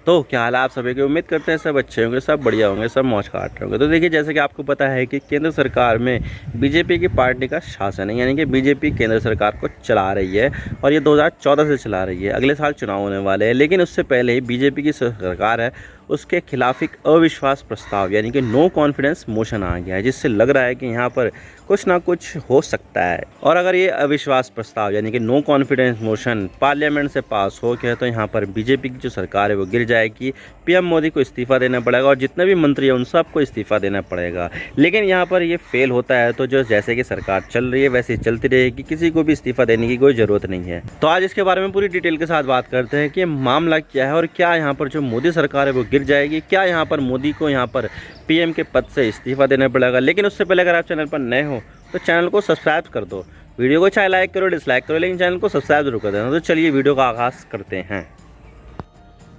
तो क्या हाल है आप सभी की। उम्मीद करते हैं सब अच्छे होंगे, सब बढ़िया होंगे, सब मौज काट रहे होंगे। तो देखिए, जैसे कि आपको पता है कि केंद्र सरकार में बीजेपी की पार्टी का शासन है, यानी कि बीजेपी केंद्र सरकार को चला रही है और ये 2014 से चला रही है। अगले साल चुनाव होने वाले हैं, लेकिन उससे पहले ही बीजेपी की सरकार है उसके खिलाफ एक अविश्वास प्रस्ताव यानी कि नो कॉन्फिडेंस मोशन आ गया है, जिससे लग रहा है कि यहाँ पर कुछ ना कुछ हो सकता है। और अगर ये अविश्वास प्रस्ताव यानी कि नो कॉन्फिडेंस मोशन पार्लियामेंट से पास हो गया तो यहाँ पर बीजेपी की जो सरकार है वो गिर जाएगी। पीएम मोदी को इस्तीफा देना पड़ेगा और जितने भी मंत्री हैं उन सबको इस्तीफा देना पड़ेगा। लेकिन यहाँ पर ये फेल होता है तो जो जैसे कि सरकार चल रही है वैसे ही चलती रहेगी, किसी को भी इस्तीफा देने की कोई ज़रूरत नहीं है। तो आज इसके बारे में पूरी डिटेल के साथ बात करते हैं कि मामला क्या है और क्या यहाँ पर जो मोदी सरकार है वो गिर जाएगी, क्या यहाँ पर मोदी को यहाँ पर पीएम के पद से इस्तीफा देना पड़ेगा। लेकिन उससे पहले अगर आप चैनल पर नए हो तो चैनल को सब्सक्राइब कर दो, वीडियो को चाहे लाइक करो डिसलाइक करो, लेकिन चैनल को सब्सक्राइब जरूर कर देना। तो चलिए वीडियो का आगाज़ करते हैं।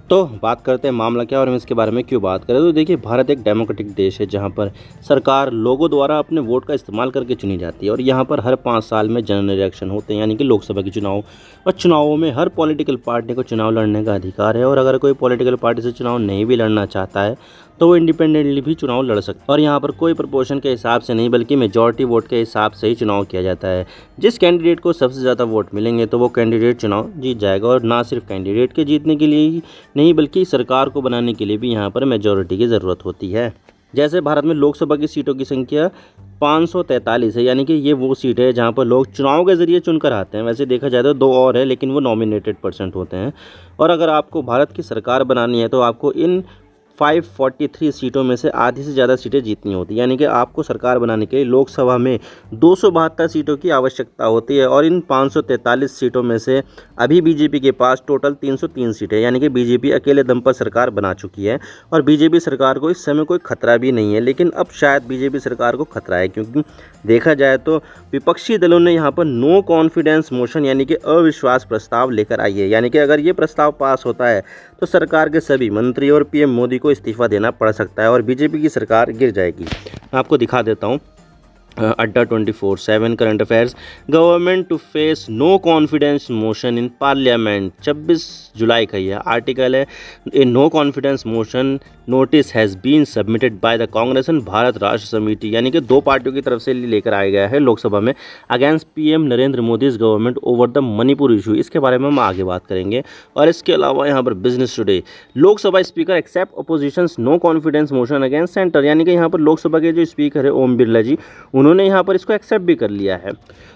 तो बात करते हैं मामला क्या और हम इसके बारे में क्यों बात करें। तो देखिए, भारत एक डेमोक्रेटिक देश है जहां पर सरकार लोगों द्वारा अपने वोट का इस्तेमाल करके चुनी जाती है और यहां पर हर 5 साल में जनरल इलेक्शन होते हैं, यानी कि लोकसभा के चुनाव। और चुनावों में हर पॉलिटिकल पार्टी को चुनाव लड़ने का अधिकार है और अगर कोई पॉलिटिकल पार्टी से चुनाव नहीं भी लड़ना चाहता है तो वो इंडिपेंडेंटली भी चुनाव लड़ सकता है। और यहाँ पर कोई प्रपोर्शन के हिसाब से नहीं बल्कि मेजॉरिटी वोट के हिसाब से ही चुनाव किया जाता है। जिस कैंडिडेट को सबसे ज़्यादा वोट मिलेंगे तो वो कैंडिडेट चुनाव जीत जाएगा। और ना सिर्फ कैंडिडेट के जीतने के लिए ही नहीं बल्कि सरकार को बनाने के लिए भी यहाँ पर मेजॉरिटी की ज़रूरत होती है। जैसे भारत में लोकसभा की सीटों की संख्या 543 है, यानी कि ये वो सीट है जहाँ पर लोग चुनाव के ज़रिए चुनकर आते हैं। वैसे देखा जाए तो 2 और है लेकिन वो नॉमिनेटेड परसेंट होते हैं। और अगर आपको भारत की सरकार बनानी है तो आपको इन 543 सीटों में से आधी से ज़्यादा सीटें जीतनी होती है, यानी कि आपको सरकार बनाने के लिए लोकसभा में 272 सीटों की आवश्यकता होती है। और इन 543 सीटों में से अभी बीजेपी के पास टोटल 303 सीटें, यानी कि बीजेपी अकेले दम पर सरकार बना चुकी है और बीजेपी सरकार को इस समय कोई खतरा भी नहीं है। लेकिन अब शायद बीजेपी सरकार को खतरा है, क्योंकि देखा जाए तो विपक्षी दलों ने यहाँ पर नो कॉन्फिडेंस मोशन यानी कि अविश्वास प्रस्ताव लेकर आई है। यानी कि अगर ये प्रस्ताव पास होता है तो सरकार के सभी मंत्री और पीएम मोदी को इस्तीफा देना पड़ सकता है और बीजेपी की सरकार गिर जाएगी। मैं आपको दिखा देता हूँ। Adda 24/7 current affairs, government to face no confidence motion in parliament, 26 जुलाई का यह आर्टिकल है। A no confidence motion notice has been submitted by the Congress and Bharat Rashtra Samithi, यानी कि 2 पार्टियों की तरफ से लेकर आया गया है लोकसभा में, against PM Narendra Modi's government over the Manipur issue. इसके बारे में हम आगे बात करेंगे। और इसके अलावा यहाँ पर business today, Lok Sabha speaker accept oppositions no confidence motion against centre, यानी कि यहाँ पर लोकसभा के जो स्पीकर है ओम बिरला जी, उन्होंने यहाँ पर इसको एक्सेप्ट भी कर लिया है।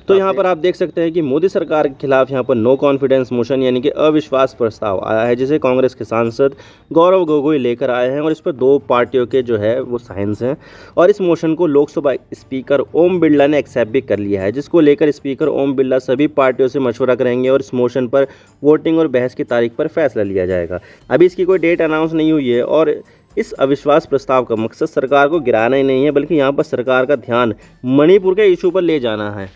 तो यहाँ पर आप देख सकते हैं कि मोदी सरकार के खिलाफ यहाँ पर नो कॉन्फिडेंस मोशन यानी कि अविश्वास प्रस्ताव आया है, जिसे कांग्रेस के सांसद गौरव गोगोई लेकर आए हैं और इस पर 2 पार्टियों के जो है वो साइंस हैं। और इस मोशन को लोकसभा स्पीकर ओम बिरला ने एक्सेप्ट भी कर लिया है, जिसको लेकर स्पीकर ओम बिरला सभी पार्टियों से मशवरा करेंगे और इस मोशन पर वोटिंग और बहस की तारीख पर फैसला लिया जाएगा। अभी इसकी कोई डेट अनाउंस नहीं हुई है और इस अविश्वास प्रस्ताव का मकसद सरकार को गिराना ही नहीं है बल्कि यहाँ पर सरकार का ध्यान मणिपुर के इशू पर ले जाना है।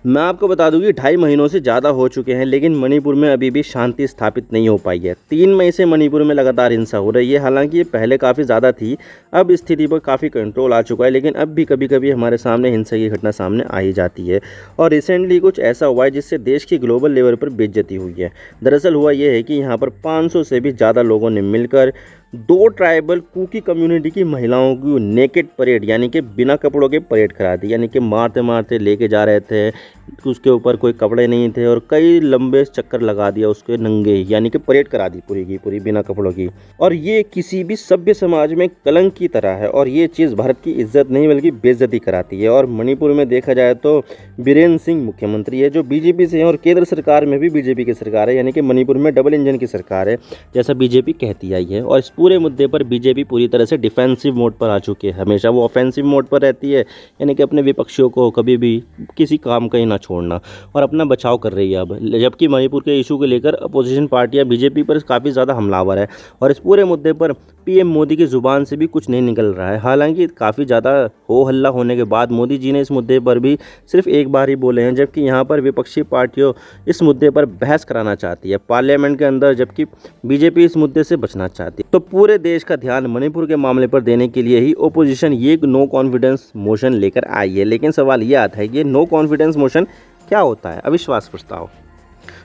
मैं आपको बता दूं कि 2.5 महीनों से ज़्यादा हो चुके हैं लेकिन मणिपुर में अभी भी शांति स्थापित नहीं हो पाई है। 3 मई से मणिपुर में लगातार हिंसा हो रही है। हालांकि ये पहले काफ़ी ज़्यादा थी, अब स्थिति पर काफ़ी कंट्रोल आ चुका है, लेकिन अब भी कभी कभी हमारे सामने हिंसा की घटना सामने आ ही जाती है। और रिसेंटली कुछ ऐसा हुआ है जिससे देश की ग्लोबल लेवल पर बेइज्जती हुई है। दरअसल हुआ यह है कि यहाँ पर 500 से भी ज़्यादा लोगों ने मिलकर 2 ट्राइबल कुकी कम्युनिटी की महिलाओं की नेकेड परेड यानी कि बिना कपड़ों के परेड करा दी, यानी कि मारते मारते लेके जा रहे थे, उसके ऊपर कोई कपड़े नहीं थे और कई लंबे चक्कर लगा दिया उसके नंगे, यानी कि परेड करा दी पूरी की पूरी बिना कपड़ों की। और ये किसी भी सभ्य समाज में कलंक की तरह है और ये चीज़ भारत की इज्जत नहीं बल्कि बेइज्जती कराती है। और मणिपुर में देखा जाए तो बीरेन सिंह मुख्यमंत्री है जो बीजेपी से है और केंद्र सरकार में भी बीजेपी की सरकार है, यानी कि मणिपुर में डबल इंजन की सरकार है जैसा बीजेपी कहती आई है। और पूरे मुद्दे पर बीजेपी पूरी तरह से डिफेंसिव मोड पर आ चुकी है। हमेशा वो ऑफेंसिव मोड पर रहती है, यानी कि अपने विपक्षियों को कभी भी किसी काम का ही ना छोड़ना और अपना बचाव कर रही है अब। जबकि मणिपुर के इशू को लेकर अपोजिशन पार्टियां बीजेपी पर काफ़ी ज़्यादा हमलावर है और इस पूरे मुद्दे पर पीएम मोदी की ज़ुबान से भी कुछ नहीं निकल रहा है। हालांकि काफ़ी ज़्यादा हो हल्ला होने के बाद मोदी जी ने इस मुद्दे पर भी सिर्फ एक बार ही बोले हैं, जबकि यहाँ पर विपक्षी पार्टियों इस मुद्दे पर बहस कराना चाहती है पार्लियामेंट के अंदर, जबकि बीजेपी इस मुद्दे से बचना चाहती है। तो पूरे देश का ध्यान मणिपुर के मामले पर देने के लिए ही ओपोजिशन ये नो कॉन्फिडेंस मोशन लेकर आई है। लेकिन सवाल ये आता है कि नो कॉन्फिडेंस मोशन क्या होता है, अविश्वास प्रस्ताव।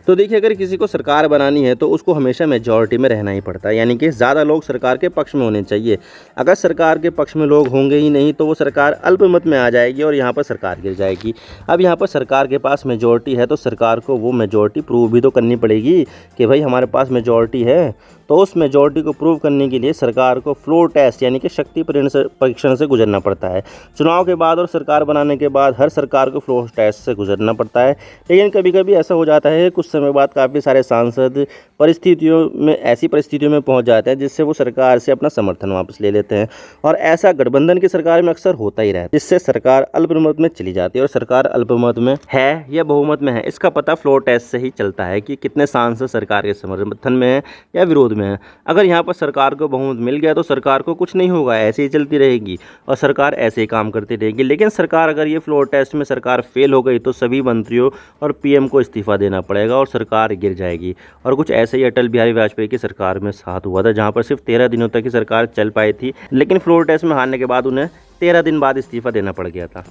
तो देखिए, अगर किसी को सरकार बनानी है तो उसको हमेशा मेजॉरिटी में रहना ही पड़ता है, यानी कि ज़्यादा लोग सरकार के पक्ष में होने चाहिए। अगर सरकार के पक्ष में लोग होंगे ही नहीं तो वो सरकार अल्पमत में आ जाएगी और यहाँ पर सरकार गिर जाएगी। अब यहाँ पर सरकार के पास मेजॉरिटी है तो सरकार को वो मेजॉरिटी प्रूव भी तो करनी पड़ेगी कि भाई हमारे पास मेजॉरिटी है। तो उस मेजॉरिटी को प्रूव करने के लिए सरकार को फ्लोर टेस्ट यानी कि शक्ति परीक्षण से गुजरना पड़ता है। चुनाव के बाद और सरकार बनाने के बाद हर सरकार को फ्लोर टेस्ट से गुजरना पड़ता है। लेकिन कभी कभी ऐसा हो जाता है कुछ समय बाद काफ़ी सारे सांसद ऐसी परिस्थितियों में पहुंच जाते हैं जिससे वो सरकार से अपना समर्थन वापस ले लेते हैं, और ऐसा गठबंधन की सरकार में अक्सर होता ही रहता है, जिससे सरकार अल्पमत में चली जाती है। और सरकार अल्पमत में है या बहुमत में है इसका पता फ्लोर टेस्ट से ही चलता है कि कितने सांसद सरकार के समर्थन में है या विरोध में है। अगर यहाँ पर सरकार को बहुमत मिल गया तो सरकार को कुछ नहीं होगा, ऐसे ही चलती रहेगी और सरकार ऐसे ही काम करती रहेगी। लेकिन सरकार अगर ये फ्लोर टेस्ट में सरकार फेल हो गई तो सभी मंत्रियों और पीएम को इस्तीफा देना पड़ेगा और सरकार गिर जाएगी। और कुछ ऐसे ही अटल बिहारी वाजपेयी की सरकार में साथ हुआ था, जहाँ पर सिर्फ 13 दिनों तक ही सरकार चल पाई थी, लेकिन फ्लोर टेस्ट में हारने के बाद उन्हें 13 दिन बाद इस्तीफा देना पड़ गया था।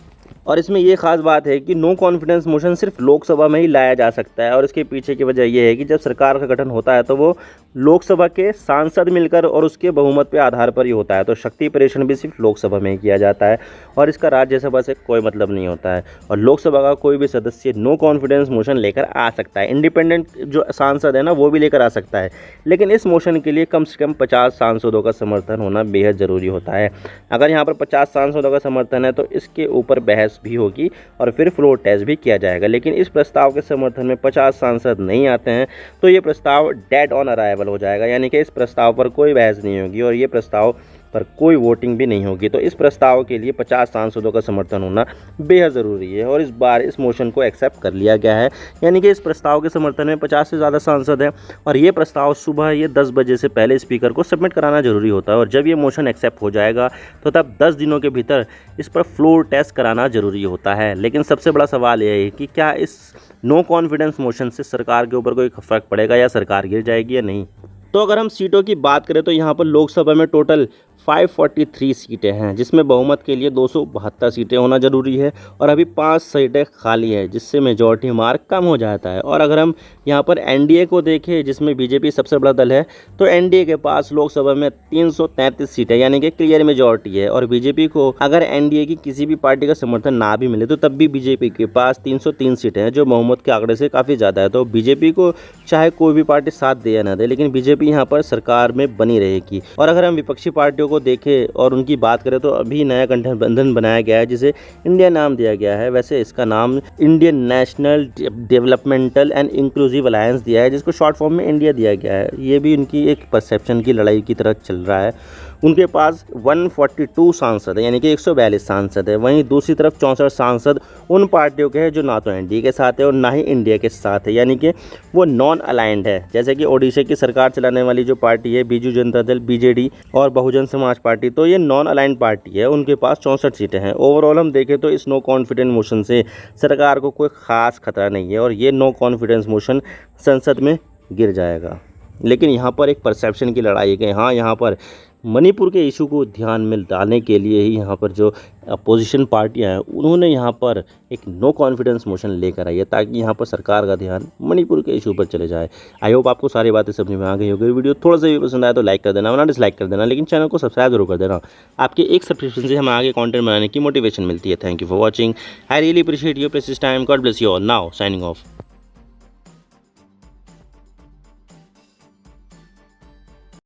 और इसमें ये खास बात है कि नो कॉन्फिडेंस मोशन सिर्फ लोकसभा में ही लाया जा सकता है, और इसके पीछे की वजह यह है कि जब सरकार का गठन होता है तो वो लोकसभा के सांसद मिलकर और उसके बहुमत के आधार पर ही होता है। तो शक्ति परीक्षण भी सिर्फ लोकसभा में ही किया जाता है और इसका राज्यसभा से कोई मतलब नहीं होता है। और लोकसभा का कोई भी सदस्य नो कॉन्फिडेंस मोशन लेकर आ सकता है, इंडिपेंडेंट जो सांसद है ना वो भी लेकर आ सकता है, लेकिन इस मोशन के लिए कम से कम 50 सांसदों का समर्थन होना बेहद ज़रूरी होता है। अगर यहाँ पर 50 सांसदों का समर्थन है तो इसके ऊपर बहस भी होगी और फिर फ्लोर टेस्ट भी किया जाएगा। लेकिन इस प्रस्ताव के समर्थन में 50 सांसद नहीं आते हैं तो ये प्रस्ताव डेड ऑन अराइवल हो जाएगा, यानी कि इस प्रस्ताव पर कोई बहस नहीं होगी और ये प्रस्ताव पर कोई वोटिंग भी नहीं होगी। तो इस प्रस्ताव के लिए 50 सांसदों का समर्थन होना बेहद ज़रूरी है और इस बार इस मोशन को एक्सेप्ट कर लिया गया है, यानी कि इस प्रस्ताव के समर्थन में 50 से ज़्यादा सांसद हैं और ये प्रस्ताव सुबह 10 बजे से पहले स्पीकर को सबमिट कराना जरूरी होता है। और जब ये मोशन एक्सेप्ट हो जाएगा तो तब 10 दिनों के भीतर इस पर फ्लोर टेस्ट कराना जरूरी होता है। लेकिन सबसे बड़ा सवाल यह है कि क्या इस नो कॉन्फिडेंस मोशन से सरकार के ऊपर कोई फ़र्क पड़ेगा या सरकार गिर जाएगी या नहीं। तो अगर हम सीटों की बात करें तो यहाँ पर लोकसभा में टोटल 543 सीटें हैं, जिसमें बहुमत के लिए 272 सीटें होना जरूरी है और अभी 5 सीटें खाली है, जिससे मेजॉरिटी मार्क कम हो जाता है। और अगर हम यहाँ पर एनडीए को देखें, जिसमें बीजेपी सबसे बड़ा दल है, तो एनडीए के पास लोकसभा में 333 सीटें यानी कि क्लियर मेजॉरिटी है। और बीजेपी को अगर एनडीए की किसी भी पार्टी का समर्थन ना भी मिले तो तब भी बीजेपी के पास 303 सीटें हैं, जो बहुमत के आंकड़े से काफ़ी ज़्यादा है। तो बीजेपी को चाहे कोई भी पार्टी साथ दे या ना दे, लेकिन बीजेपी यहाँ पर सरकार में बनी रहेगी। और अगर हम विपक्षी पार्टियों को देखें और उनकी बात करें तो अभी नया गठबंधन बनाया गया है जिसे इंडिया नाम दिया गया है। वैसे इसका नाम Indian national developmental and inclusive alliance दिया है, जिसको शॉर्ट फॉर्म में इंडिया दिया गया है। ये भी उनकी एक परसेप्शन की लड़ाई की तरह चल रहा है। उनके पास 142 सांसद है, यानी कि 142 सांसद है। वहीं दूसरी तरफ 64 सांसद उन पार्टियों के हैं जो ना तो एनडीए के साथ है और ना ही इंडिया के साथ है, यानी कि वो नॉन अलाइंड है। जैसे कि ओडिशा की सरकार चलाने वाली जो पार्टी है बीजू जनता दल बीजेडी और बहुजन समाज पार्टी, तो ये नॉन अलाइंड पार्टी है। उनके पास 64 सीटें हैं। ओवरऑल हम देखें तो इस नो कॉन्फिडेंस मोशन से सरकार को कोई खास खतरा नहीं है और ये नो कॉन्फिडेंस मोशन संसद में गिर जाएगा। लेकिन यहाँ पर एक परसेप्शन की लड़ाई है कि हाँ, यहाँ पर मणिपुर के इशू को ध्यान में लाने के लिए ही यहाँ पर जो अपोजिशन पार्टियाँ हैं उन्होंने यहाँ पर एक नो कॉन्फिडेंस मोशन लेकर आई है, ताकि यहाँ पर सरकार का ध्यान मणिपुर के इशू पर चले जाए। आई होप आपको सारी बातें समझ में आ गई होगी। वीडियो थोड़ा सा भी पसंद आया तो लाइक कर देना, वरना डिसलाइक कर देना, लेकिन चैनल को सब्सक्राइब जरूर कर देना। आपके एक सब्सक्रिप्शन से हमें आगे कंटेंट बनाने की मोटिवेशन मिलती है। Thank you for watching. I really appreciate your precious time. God bless you all. Now signing off.